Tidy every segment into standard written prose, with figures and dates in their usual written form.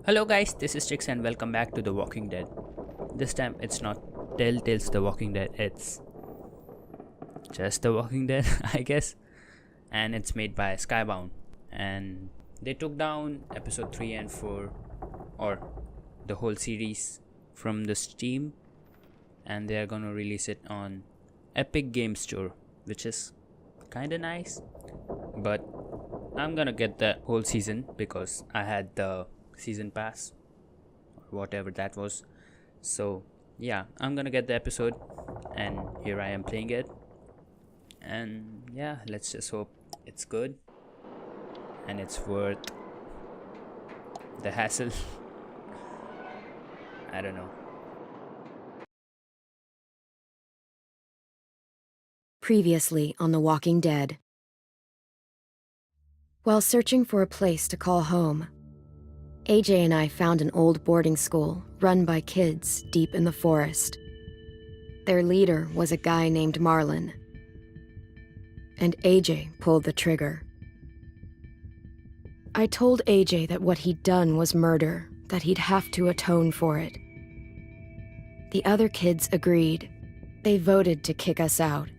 Hello guys, this is Trix and welcome back to The Walking Dead. This time it's not Telltale's The Walking Dead, it's just The Walking Dead, I guess. And it's made by Skybound. And they took down episode 3 and 4, or the whole series, from the Steam. And they are gonna release it on Epic Game Store, which is kinda nice. But I'm gonna get the whole season because I had the season pass or whatever that was. So yeah, I'm gonna get the episode and here I am playing it, and yeah, let's just hope it's good and it's worth the hassle. I don't know. Previously on The Walking Dead. While searching for a place to call home, AJ and I found an old boarding school run by kids deep in the forest. Their leader was a guy named Marlon, and AJ pulled the trigger. I told AJ that what he'd done was murder, that he'd have to atone for it. The other kids agreed. They voted to kick us out.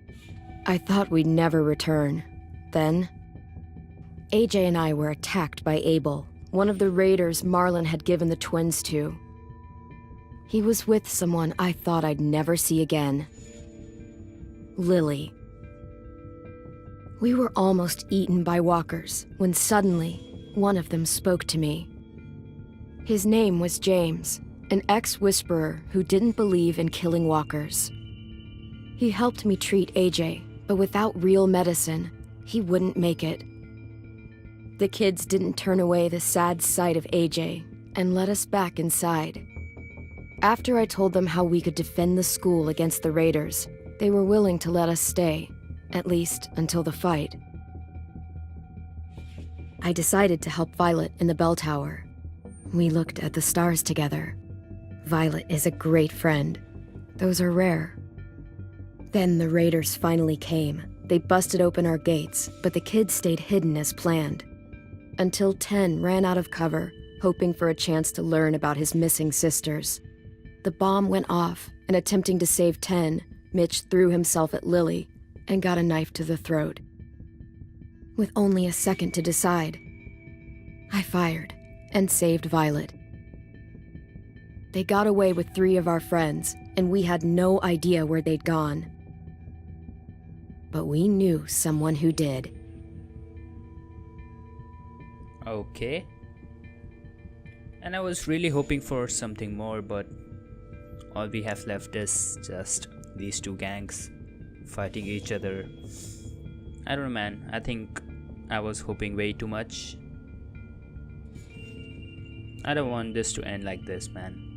I thought we'd never return. Then, AJ and I were attacked by Abel, one of the raiders Marlon had given the twins to. He was with someone I thought I'd never see again. Lily. We were almost eaten by walkers when suddenly one of them spoke to me. His name was James, an ex-whisperer who didn't believe in killing walkers. He helped me treat AJ, but without real medicine, he wouldn't make it. The kids didn't turn away the sad sight of AJ and let us back inside. After I told them how we could defend the school against the raiders, they were willing to let us stay, at least until the fight. I decided to help Violet in the bell tower. We looked at the stars together. Violet is a great friend. Those are rare. Then the raiders finally came. They busted open our gates, but the kids stayed hidden as planned. Until 10 ran out of cover, hoping for a chance to learn about his missing sisters. The bomb went off, and attempting to save 10, Mitch threw himself at Lily and got a knife to the throat. With only a second to decide, I fired and saved Violet. They got away with 3 of our friends, and we had no idea where they'd gone. But we knew someone who did. Okay. And I was really hoping for something more, but all we have left is just these 2 gangs fighting each other. I don't know, man. I think I was hoping way too much. I don't want this to end like this, man.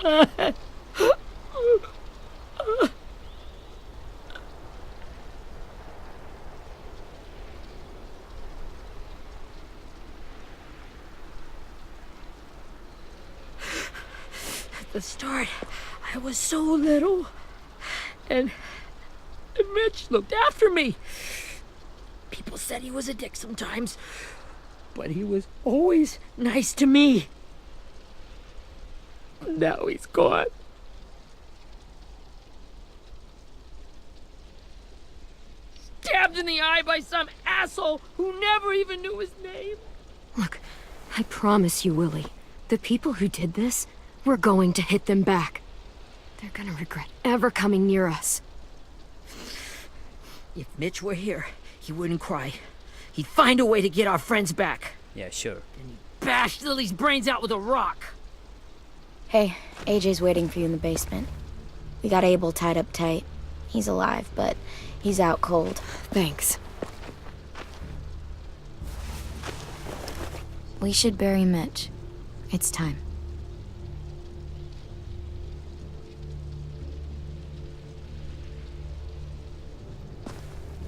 At the start, I was so little, and Mitch looked after me. People said he was a dick sometimes, but he was always nice to me. Now he's gone. Stabbed in the eye by some asshole who never even knew his name. Look, I promise you, Willie, the people who did this, we're going to hit them back. They're gonna regret ever coming near us. If Mitch were here, he wouldn't cry. He'd find a way to get our friends back. Yeah, sure. And he'd bash Lily's brains out with a rock. Hey, AJ's waiting for you in the basement. We got Abel tied up tight. He's alive, but he's out cold. Thanks. We should bury Mitch. It's time.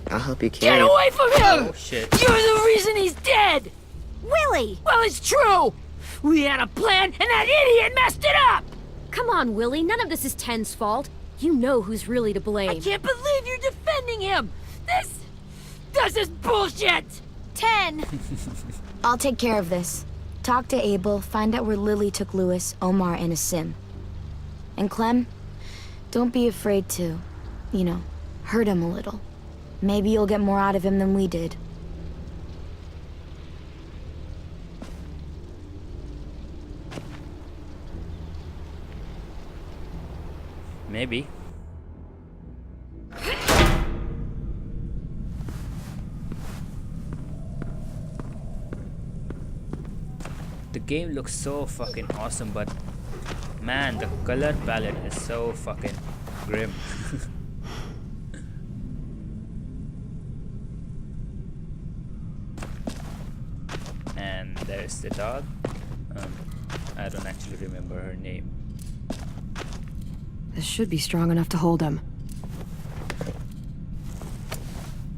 I'll help you carry. Get away from him! Oh shit. You're the reason he's dead! Willie! Well, it's true! We had a plan, and that idiot messed it up! Come on, Willie. None of this is Ten's fault. You know who's really to blame. I can't believe you're defending him! This is bullshit! 10! I'll take care of this. Talk to Abel, find out where Lily took Lewis, Omar, and Asim. And Clem, don't be afraid to, hurt him a little. Maybe you'll get more out of him than we did. Maybe. The game looks so fucking awesome, but man, the color palette is so fucking grim. And there's the dog. I don't actually remember her name. This should be strong enough to hold him.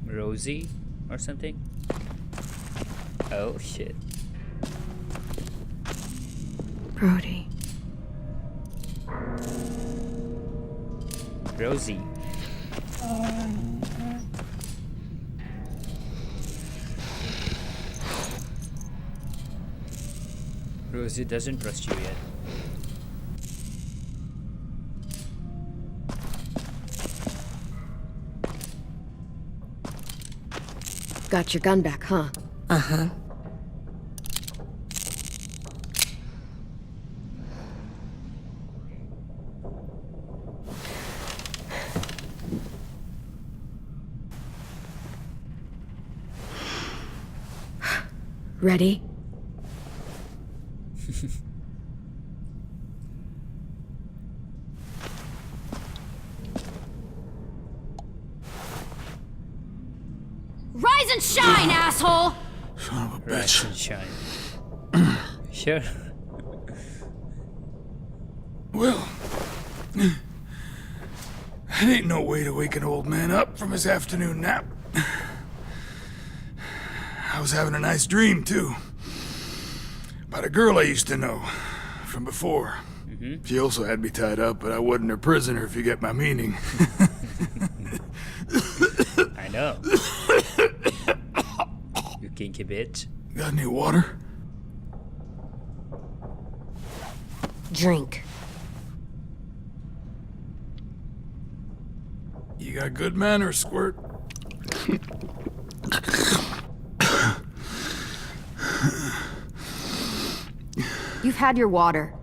Rosie or something? Oh shit. Brody. Rosie. Rosie doesn't trust you yet. Got your gun back, huh? Uh-huh. Ready? Rise and shine, asshole! Son of a Rise bitch. and shine. Sure. Well, that ain't no way to wake an old man up from his afternoon nap. I was having a nice dream, too. About a girl I used to know from before. She also had me tied up, but I wasn't her prisoner, if you get my meaning. I know. You kinky bitch. Got any water? Drink. You got good manners, Squirt. You've had your water.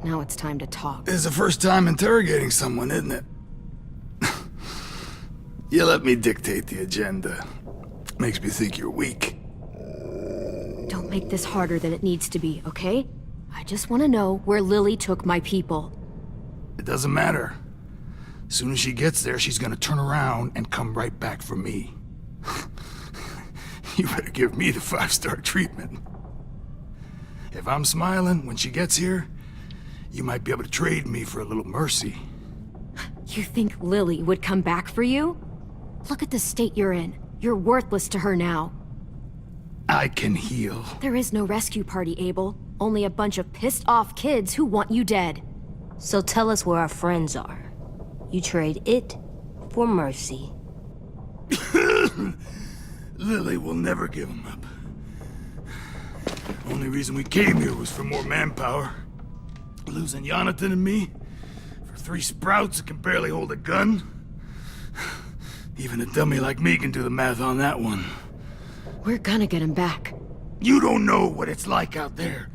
Now it's time to talk. It's the first time interrogating someone, isn't it? You let me dictate the agenda. Makes me think you're weak. Don't make this harder than it needs to be, okay? I just want to know where Lily took my people. It doesn't matter. As soon as she gets there, she's gonna turn around and come right back for me. You better give me the 5-star treatment. If I'm smiling when she gets here, you might be able to trade me for a little mercy. You think Lily would come back for you? Look at the state you're in. You're worthless to her now. I can heal. There is no rescue party, Abel. Only a bunch of pissed-off kids who want you dead. So tell us where our friends are. You trade it for mercy. Lily will never give him up. Only reason we came here was for more manpower. Losing Jonathan and me for 3 sprouts that can barely hold a gun. Even a dummy like me can do the math on that one. We're gonna get him back. You don't know what it's like out there.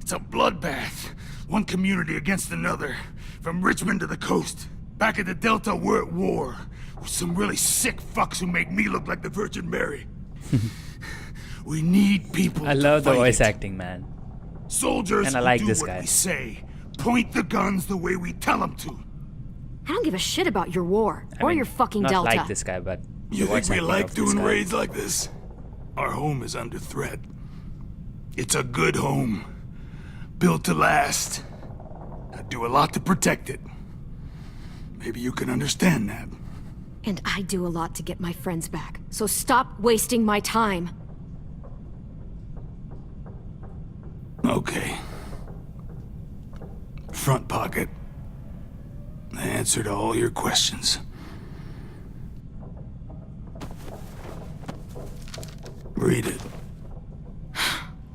It's a bloodbath. One community against another. From Richmond to the coast. Back at the Delta, we're at war. With some really sick fucks who make me look like the Virgin Mary. We need people I to love the fight voice it. acting, man. Soldiers And I who like do this what guy. we say. Point the guns the way we tell them to. I don't give a shit about your war I or mean, your fucking not Delta. like this guy, but You the voice think we acting like of this doing guy. raids like this? Our home is under threat. It's a good home. Built to last. I do a lot to protect it. Maybe you can understand that. And I do a lot to get my friends back. So stop wasting my time. Okay. Front pocket. The answer to all your questions. Read it.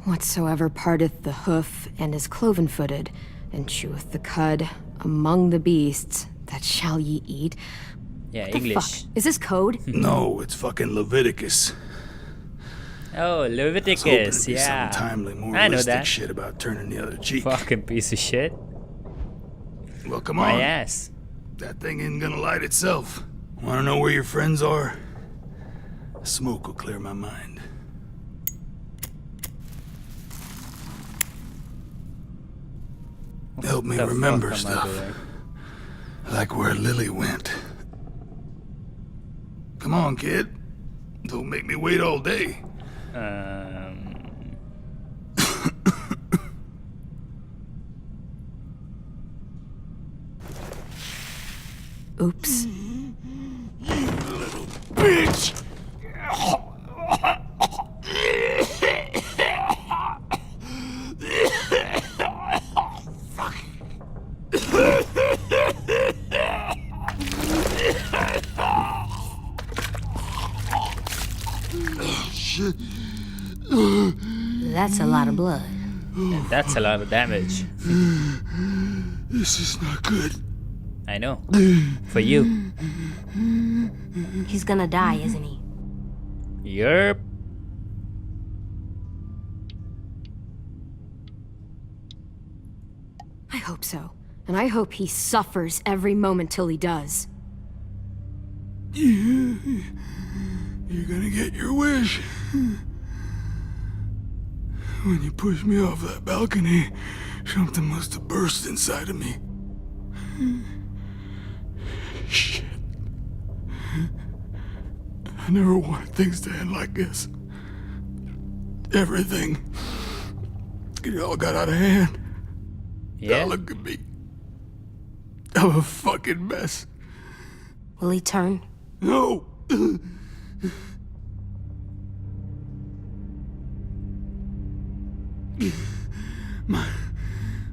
Whatsoever parteth the hoof and is cloven-footed, and cheweth the cud among the beasts, that shall ye eat. Yeah, What the English. fuck? Is this code? No, it's fucking Leviticus. Oh, I was hoping Leviticus, it'd be yeah. some timely, I know moralistic that. shit about turning the other cheek. Fucking piece of shit. Well, come My on. ass. That thing ain't gonna light itself. Wanna know where your friends are? Smoke will clear my mind. Help me The fuck remember am I stuff. doing? Like where Lily went. Come on, kid. Don't make me wait all day. Oops. Bitch! Shit. That's a lot of blood. And that's a lot of damage. This is not good. I know. For you. He's gonna die, isn't he? Yerp. I hope so. And I hope he suffers every moment till he does. You're gonna get your wish. When you pushed me off that balcony, something must have burst inside of me. Shit. I never wanted things to end like this. Everything. It all got out of hand. Yeah. Now look at me. I'm a fucking mess. Will he turn? No!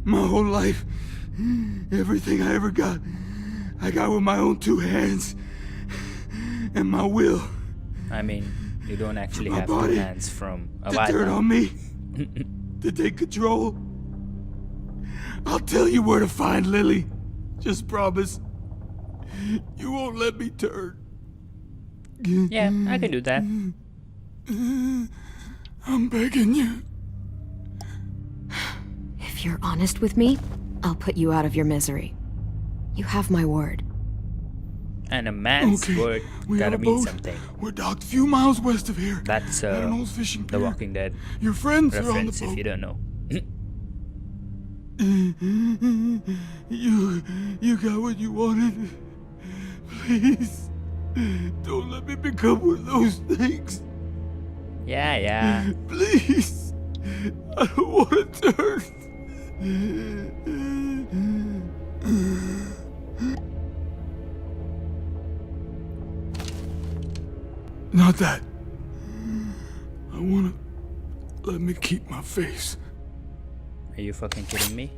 My whole life, everything I ever got, I got with my own two hands and my will. I mean, you don't actually My have two body hands from a To while turn now. on me, to take control. I'll tell you where to find Lily. Just promise. You won't let me turn. Yeah, I can do that. I'm begging you. If you're honest with me, I'll put you out of your misery. You have my word. And a man's Okay, word we gotta have a mean boat. something. We're docked a few miles west of here. That's At an old fishing The pier. Walking Dead Your friends are on the reference boat. if you don't know. You got what you wanted. Please, don't let me become one of those things. Yeah, yeah. Please, I don't want to turn. Not that. I wanna let me keep my face. Are you fucking kidding me?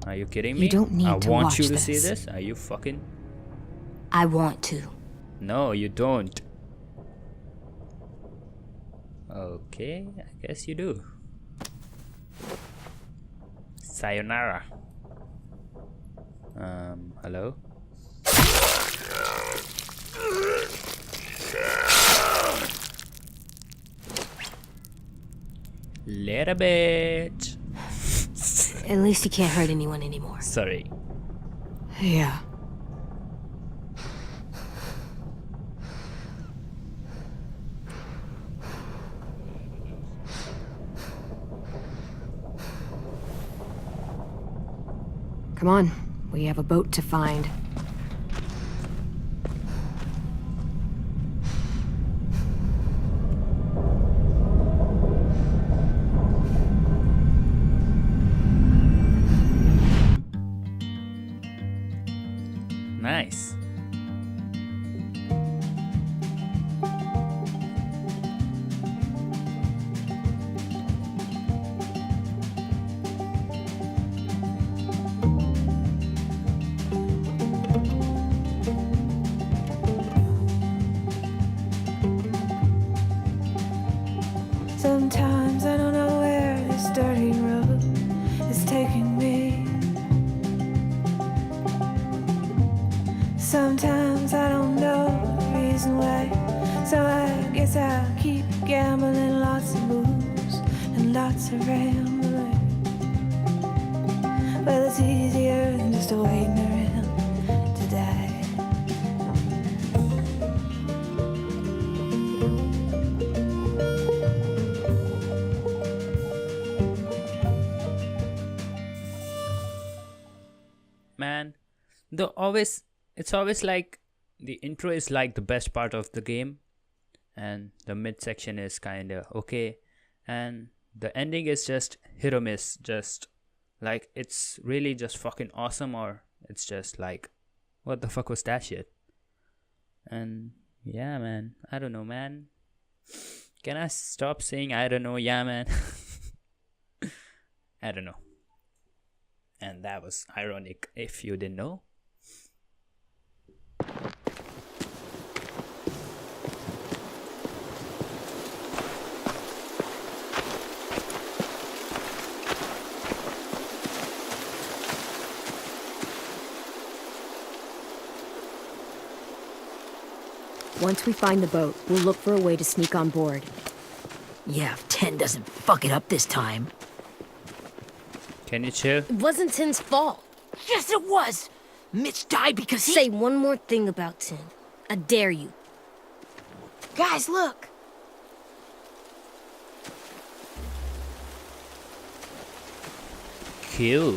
Are you kidding me? You don't need I to want watch you to see this. this. Are you fucking? I want to. No, you don't. Okay, I guess you do. Sayonara. Hello? Little bit. At least he can't hurt anyone anymore. Sorry. Yeah. Come on, we have a boat to find. Nice. Sometimes I don't know where this dirty road is taking me. Sometimes I don't know the reason why. So I guess I'll keep gambling, lots of moves and lots of rambling. Well, it's easier than just waiting around to die. Man, it's always like the intro is like the best part of the game, and the midsection is kind of okay, and the ending is just hit or miss. Just like it's really just fucking awesome, or it's just like, what the fuck was that shit? And yeah, man, I don't know, man. Can I stop saying I don't know? Yeah, man. I don't know. And that was ironic if you didn't know. Once we find the boat, we'll look for a way to sneak on board. Yeah, if 10 doesn't fuck it up this time. Can you chill? It wasn't Tin's fault. Yes, it was! Mitch died because he... Say one more thing about Tin. I dare you. Guys, look! Cool.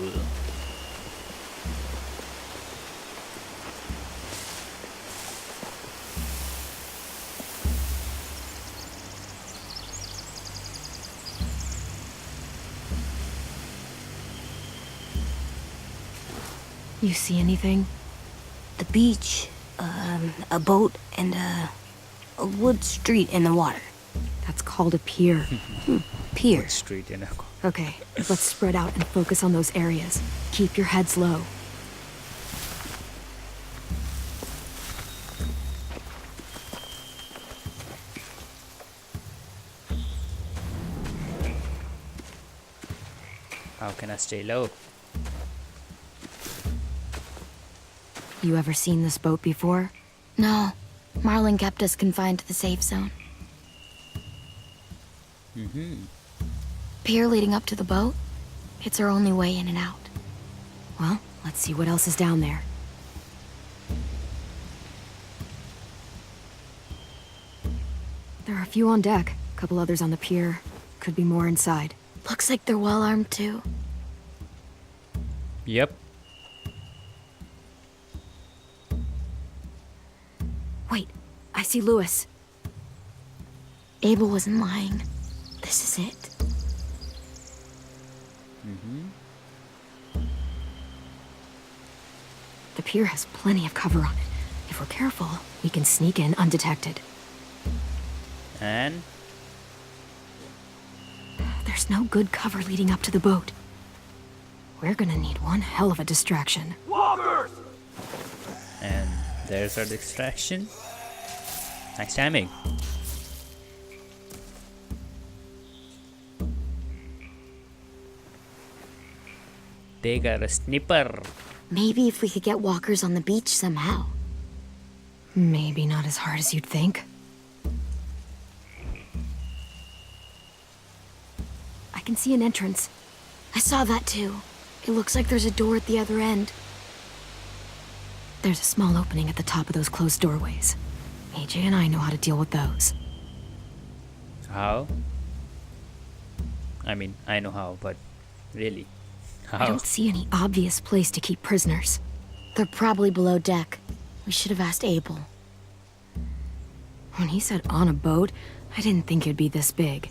You see anything? The beach, a boat, and a wood street in the water. That's called a pier. Pier. Street, you know. Okay, let's spread out and focus on those areas. Keep your heads low. How can I stay low? You ever seen this boat before? No, Marlin kept us confined to the safe zone. Pier leading up to the boat? It's our only way in and out. Well, let's see what else is down there. There are a few on deck, a couple others on the pier. Could be more inside. Looks like they're well armed too. Yep. Wait, I see Lewis. Abel wasn't lying. This is it. The pier has plenty of cover on it. If we're careful, we can sneak in undetected. And There's no good cover leading up to the boat. We're gonna need one hell of a distraction. and there's our distraction. Nice timing. They got a sniper. Maybe if we could get walkers on the beach somehow. Maybe not as hard as you'd think. I can see an entrance. I saw that too. It looks like there's a door at the other end. There's a small opening at the top of those closed doorways. AJ and I know how to deal with those. How? I mean, I know how, but really, I don't see any obvious place to keep prisoners. They're probably below deck. We should have asked Abel. When he said on a boat, I didn't think it'd be this big.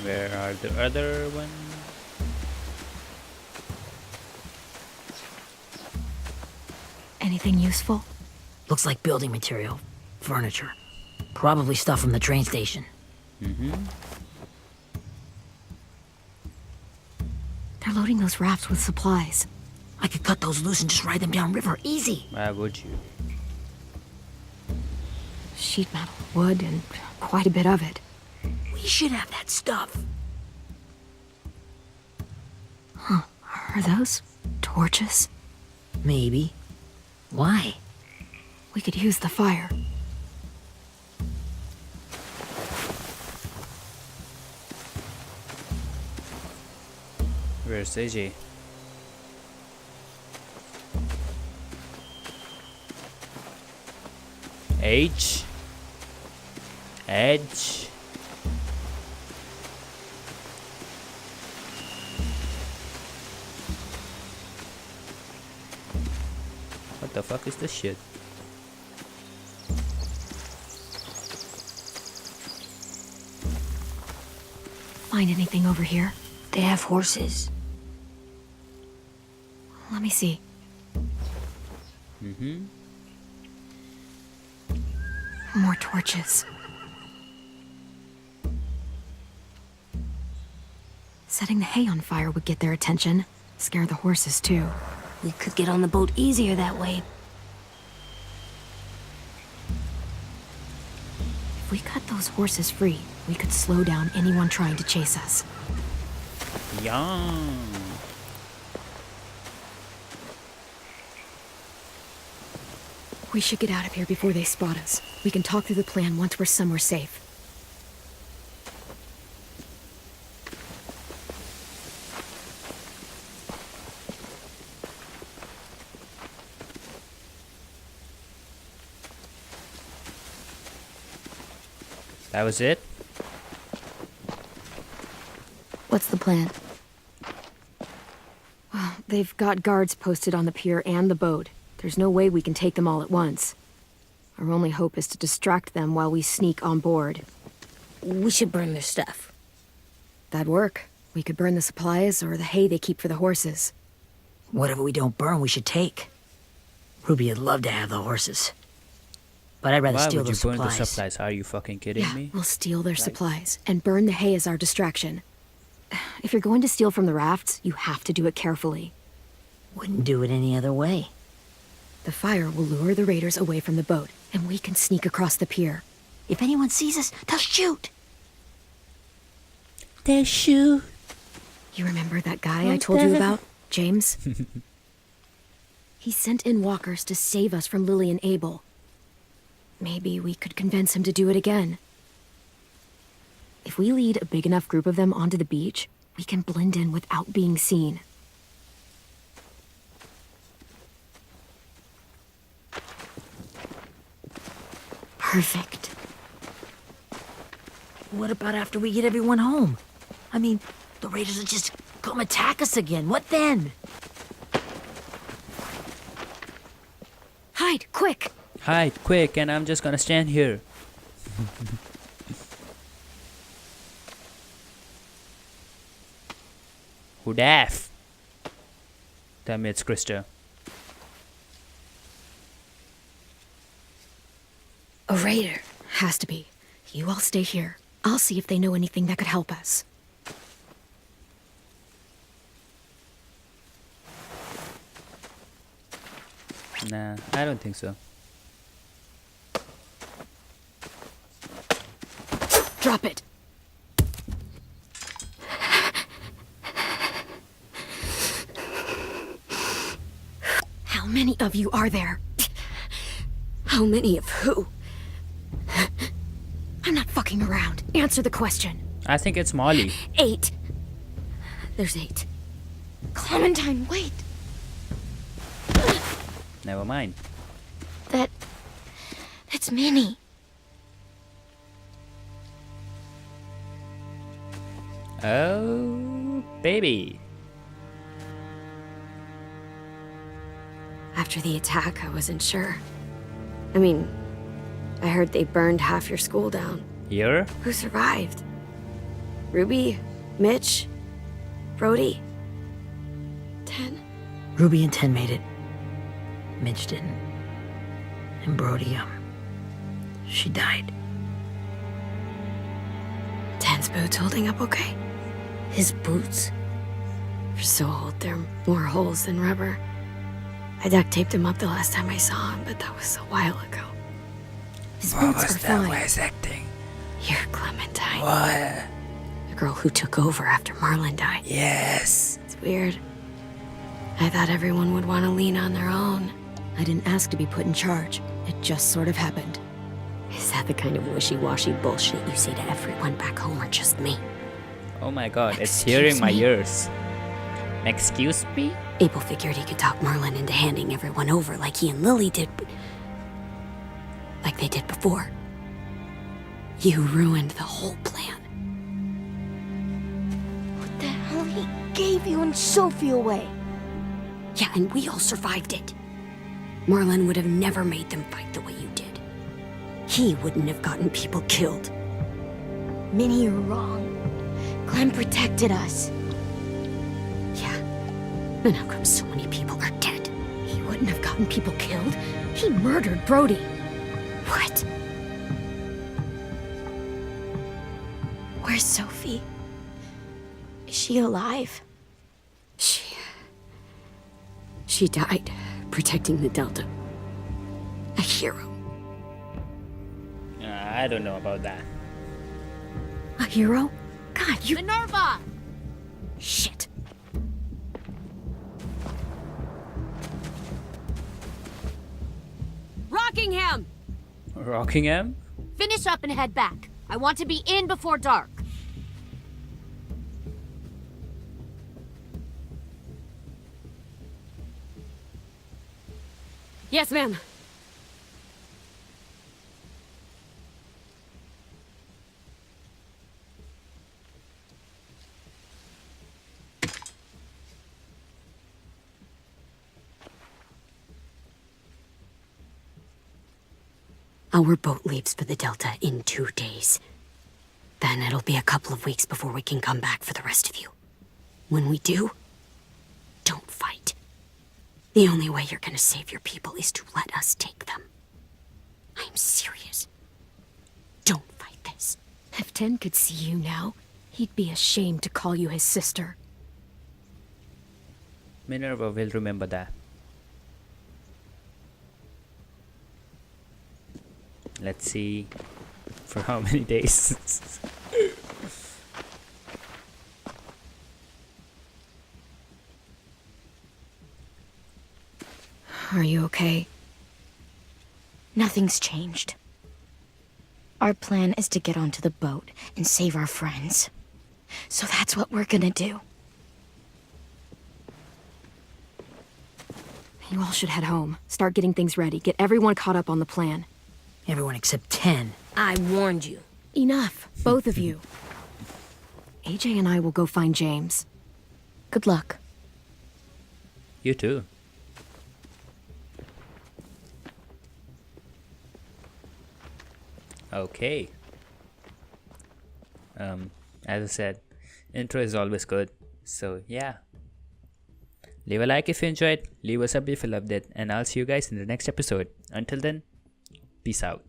Where are the other ones? Anything useful? Looks like building material. Furniture. Probably stuff from the train station. They're loading those rafts with supplies. I could cut those loose and just ride them downriver. Easy. Why would you? Sheet metal, wood, and quite a bit of it. We should have that stuff. Are those torches? Maybe. Why? We could use the fire. Where's AJ? Edge. What the fuck is this shit? Find anything over here? They have horses. Let me see. More torches. Setting the hay on fire would get their attention. Scare the horses, too. We could get on the boat easier that way. If we cut those horses free, we could slow down anyone trying to chase us. Yum. We should get out of here before they spot us. We can talk through the plan once we're somewhere safe. That was it? What's the plan? Well, they've got guards posted on the pier and the boat. There's no way we can take them all at once. Our only hope is to distract them while we sneak on board. We should burn their stuff. That'd work. We could burn the supplies or the hay they keep for the horses. Whatever we don't burn, we should take. Ruby would love to have the horses. But I'd rather Why steal would the you burn the supplies. supplies? Are you fucking kidding Yeah, me? we'll steal their supplies and burn the hay as our distraction. If you're going to steal from the rafts, you have to do it carefully. Wouldn't do it any other way. The fire will lure the raiders away from the boat, and we can sneak across the pier. If anyone sees us, they'll shoot. They shoot. You remember that guy I told you about, James? He sent in walkers to save us from Lily and Abel. Maybe we could convince him to do it again. If we lead a big enough group of them onto the beach, we can blend in without being seen. Perfect. What about after we get everyone home? I mean, the raiders will just come attack us again. What then? Hide, quick! Hide, quick, and I'm just gonna stand here. Who daff? Tell me it's Krista. A raider. Has to be. You all stay here. I'll see if they know anything that could help us. Nah, I don't think so. Drop it! How many of you are there? How many of who? I'm not fucking around. Answer the question. I think it's Molly. 8. There's 8. Clementine, wait! Never mind. That's Minnie. Oh, baby. After the attack, I wasn't sure. I mean, I heard they burned half your school down. Here? Who survived? Ruby? Mitch? Brody? 10? Ruby and 10 made it. Mitch didn't. And Brody, she died. 10's boots holding up okay? His boots? They're so old, there are more holes than rubber. I duct taped him up the last time I saw him, but that was a while ago. His boots are fine. voice acting? You're Clementine. What? The girl who took over after Marlon died. Yes. It's weird. I thought everyone would want to lean on their own. I didn't ask to be put in charge. It just sort of happened. Is that the kind of wishy-washy bullshit you say to everyone back home or just me? Oh my god, it's Excuse hearing my me? ears. Excuse me? Abel figured he could talk Marlon into handing everyone over like he and Lily did, like they did before. You ruined the whole plan. What the hell? He gave you and Sophie away. Yeah, and we all survived it. Marlon would have never made them fight the way you did. He wouldn't have gotten people killed. Minnie, you're wrong. Clem protected us. Yeah. And how come so many people are dead? He wouldn't have gotten people killed. He murdered Brody. What? Where's Sophie? Is she alive? She died protecting the Delta. A hero. I don't know about that. A hero? God, you... Minerva! Shit. Rockingham! Rockingham? Finish up and head back. I want to be in before dark. Yes, ma'am. Our boat leaves for the Delta in 2 days. Then it'll be a couple of weeks before we can come back for the rest of you. When we do, don't fight. The only way you're gonna save your people is to let us take them. I'm serious. Don't fight this. If 10 could see you now, he'd be ashamed to call you his sister. Minerva will remember that. Let's see. For how many days? Are you okay? Nothing's changed. Our plan is to get onto the boat and save our friends. So that's what we're gonna do. You all should head home. Start getting things ready. Get everyone caught up on the plan. Everyone except 10. I warned you. Enough, both of you. AJ and I will go find James. Good luck. You too. Okay. As I said, intro is always good. So yeah. Leave a like if you enjoyed, leave a sub if you loved it, and I'll see you guys in the next episode. Until then, peace out.